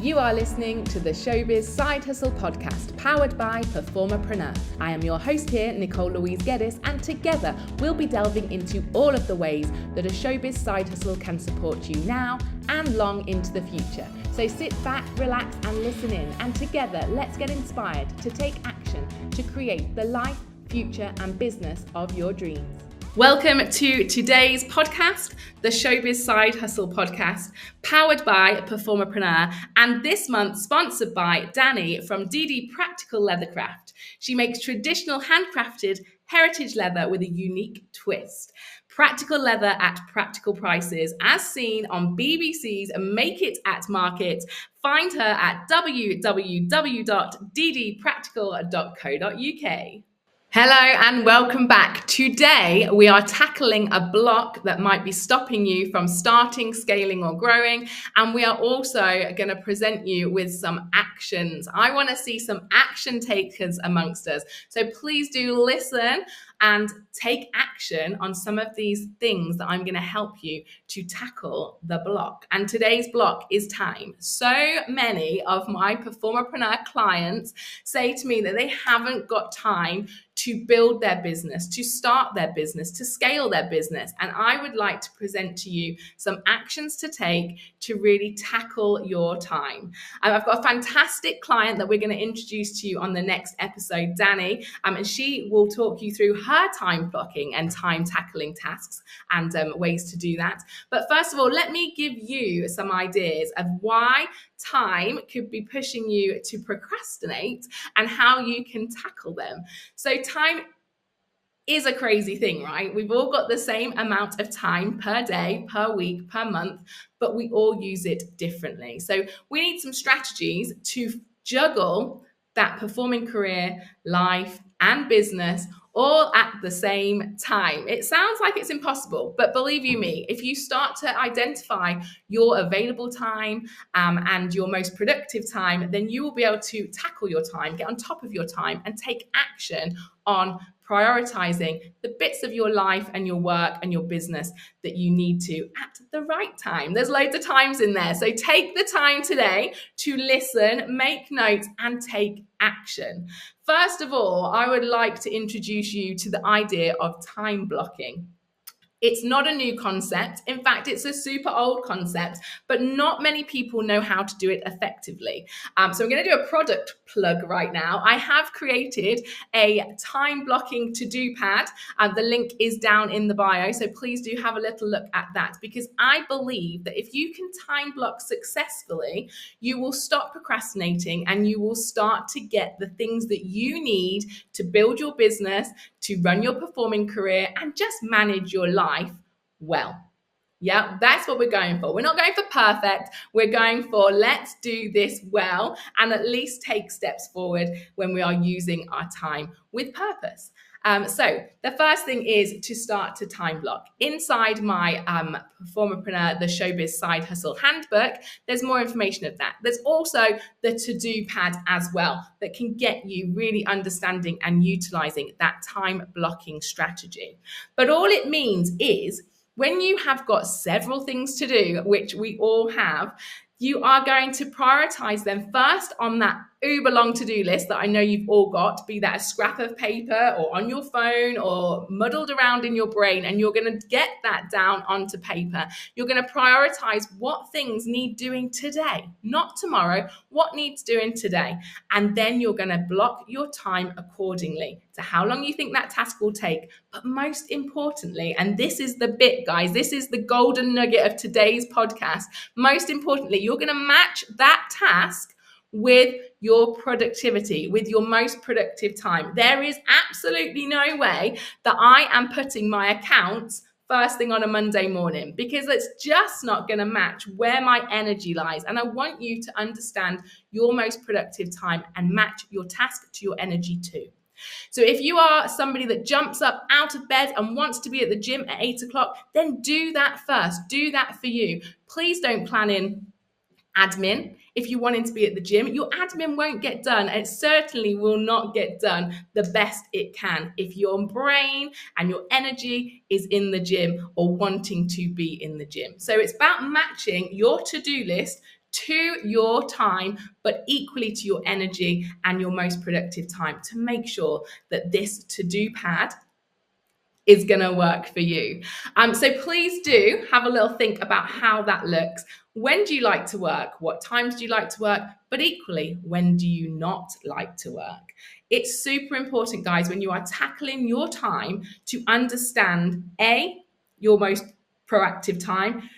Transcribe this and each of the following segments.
You are listening to the Showbiz Side Hustle podcast, powered by PerformerPreneur. I am your host here, Nicole Louise Geddes, and together we'll be delving into all of the ways that a showbiz side hustle can support you now and long into the future. So sit back, relax, and listen in, and together let's get inspired to take action to create the life, future, and business of your dreams. Welcome to today's podcast, the Showbiz Side Hustle podcast, powered by PerformerPreneur, and this month sponsored by Danny from DD Practical Leathercraft. She makes traditional handcrafted heritage leather with a unique twist. Practical leather at practical prices, as seen on BBC's Make It at Market. Find her at www.ddpractical.co.uk. Hello and welcome back. Today we are tackling a block that might be stopping you from starting, scaling or growing, and we are also going to present you with some actions. I want to see some action takers amongst us. So please do listen and take action on some of these things that I'm going to help you to tackle the block. And today's block is time. So many of my PerformerPreneur clients say to me that they haven't got time to build their business, to start their business, to scale their business. And I would like to present to you some actions to take to really tackle your time. I've got a fantastic client that we're going to introduce to you on the next episode, Danny, and she will talk you through her time blocking and time tackling tasks and ways to do that. But first of all, let me give you some ideas of why time could be pushing you to procrastinate and how you can tackle them. So time is a crazy thing, right? We've all got the same amount of time per day, per week, per month, but we all use it differently. So we need some strategies to juggle that performing career, life, and business all at the same time. It sounds like it's impossible, but believe you me, if you start to identify your available time and your most productive time, then you will be able to tackle your time, get on top of your time, and take action on prioritizing the bits of your life and your work and your business that you need to at the right time. There's loads of times in there. So take the time today to listen, make notes, and take action. First of all, I would like to introduce you to the idea of time blocking. It's not a new concept. In fact, it's a super old concept, but not many people know how to do it effectively. So I'm going to do a product plug right now. I have created a time blocking to-do pad. The link is down in the bio, so please do have a little look at that, because I believe that if you can time block successfully, you will stop procrastinating and you will start to get the things that you need to build your business, to run your performing career, and just manage your life well. Yeah, that's what we're going for. We're not going for perfect. We're going for let's do this well and at least take steps forward when we are using our time with purpose. So the first thing is to start to time block. Inside my PerformerPreneur, the Showbiz Side Hustle handbook, there's more information of that. There's also the to-do pad as well that can get you really understanding and utilizing that time blocking strategy. But all it means is when you have got several things to do, which we all have, you are going to prioritize them first on that uber long to-do list that I know you've all got, be that a scrap of paper or on your phone or muddled around in your brain, and you're going to get that down onto paper. You're going to prioritize what things need doing today, not tomorrow, what needs doing today. And then you're going to block your time accordingly to how long you think that task will take. But most importantly, and this is the bit, guys, this is the golden nugget of today's podcast. Most importantly, you're going to match that task with your productivity, with your most productive time. There is absolutely no way that I am putting my accounts first thing on a Monday morning, because it's just not going to match where my energy lies. And I want you to understand your most productive time and match your task to your energy too. So if you are somebody that jumps up out of bed and wants to be at the gym at 8 o'clock, then do that first. Do that for you. Please don't plan in admin. If you're wanting to be at the gym, your admin won't get done. It certainly will not get done the best it can if your brain and your energy is in the gym or wanting to be in the gym. So it's about matching your to-do list to your time, but equally to your energy and your most productive time, to make sure that this to-do pad is going to work for you. So please do have a little think about how that looks. When do you like to work? What times do you like to work? But equally, when do you not like to work? It's super important, guys, when you are tackling your time, to understand your most proactive time,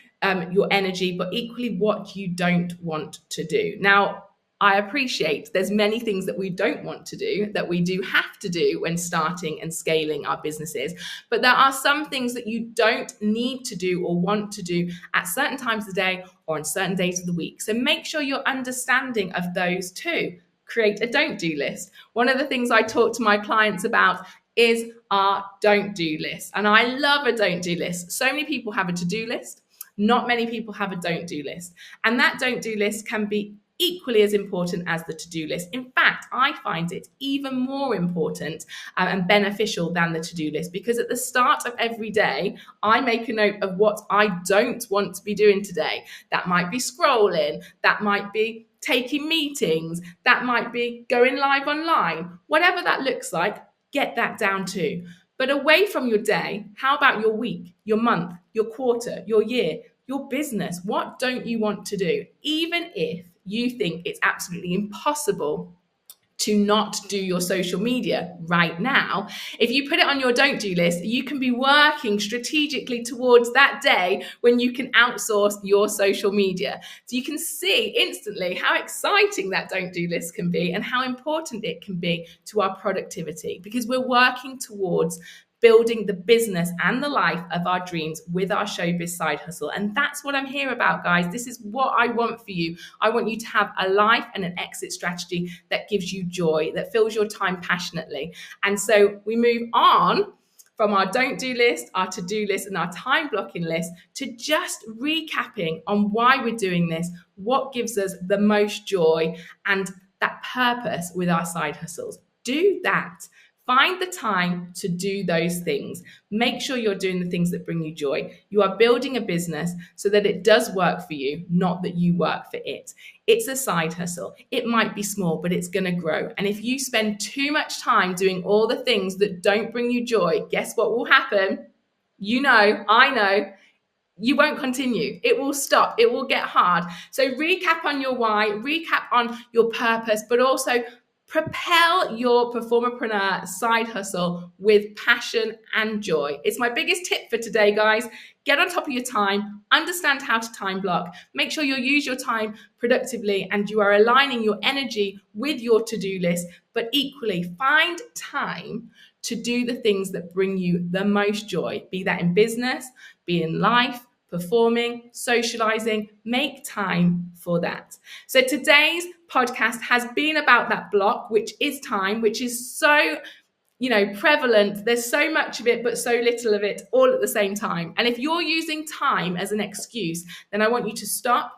your energy, but equally what you don't want to do. Now, I appreciate there's many things that we don't want to do, that we do have to do when starting and scaling our businesses. But there are some things that you don't need to do or want to do at certain times of the day or on certain days of the week. So make sure you're understanding of those too. Create a don't do list. One of the things I talk to my clients about is our don't do list. And I love a don't do list. So many people have a to-do list. Not many people have a don't do list. And that don't do list can be equally as important as the to-do list. In fact, I find it even more important and beneficial than the to-do list, because at the start of every day, I make a note of what I don't want to be doing today. That might be scrolling, that might be taking meetings, that might be going live online. Whatever that looks like, get that down too. But away from your day, how about your week, your month, your quarter, your year, your business? What don't you want to do? Even if you think it's absolutely impossible to not do your social media right now, if you put it on your don't do list, you can be working strategically towards that day when you can outsource your social media. So you can see instantly how exciting that don't do list can be and how important it can be to our productivity, because we're working towards building the business and the life of our dreams with our Showbiz Side Hustle. And that's what I'm here about, guys. This is what I want for you. I want you to have a life and an exit strategy that gives you joy, that fills your time passionately. And so we move on from our don't do list, our to-do list, and our time blocking list to just recapping on why we're doing this, what gives us the most joy, and that purpose with our side hustles. Do that. Find the time to do those things. Make sure you're doing the things that bring you joy. You are building a business so that it does work for you, not that you work for it. It's a side hustle. It might be small, but it's going to grow. And if you spend too much time doing all the things that don't bring you joy, guess what will happen? You know, I know. You won't continue. It will stop. It will get hard. So recap on your why, recap on your purpose, but also propel your Performerpreneur side hustle with passion and joy. It's my biggest tip for today, guys. Get on top of your time, understand how to time block, make sure you use your time productively and you are aligning your energy with your to-do list, but equally find time to do the things that bring you the most joy, be that in business, be in life, performing, socializing. Make time for that. So today's podcast has been about that block, which is time, which is so, prevalent. There's so much of it, but so little of it all at the same time. And if you're using time as an excuse, then I want you to stop,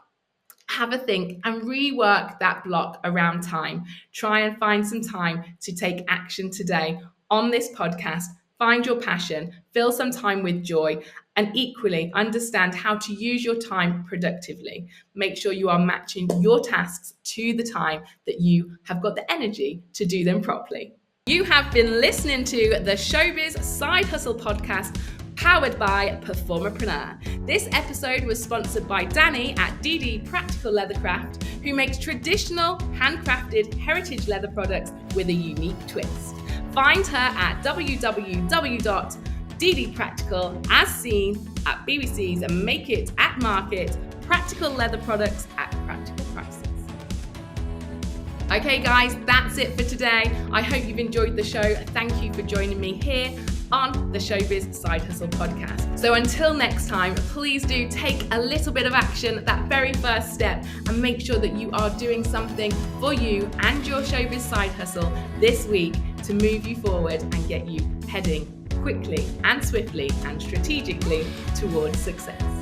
have a think, and rework that block around time. Try and find some time to take action today on this podcast. Find your passion, fill some time with joy, and equally understand how to use your time productively. Make sure you are matching your tasks to the time that you have got the energy to do them properly. You have been listening to the Showbiz Side Hustle podcast, powered by PerformerPreneur. This episode was sponsored by Danny at DD Practical Leathercraft, who makes traditional handcrafted heritage leather products with a unique twist. Find her at www.ddpractical, as seen at BBC's, and make it at market. Practical leather products at practical prices. Okay, guys, that's it for today. I hope you've enjoyed the show. Thank you for joining me here on the Showbiz Side Hustle podcast. So until next time, please do take a little bit of action, that very first step, and make sure that you are doing something for you and your Showbiz Side Hustle this week to move you forward and get you heading quickly and swiftly and strategically towards success.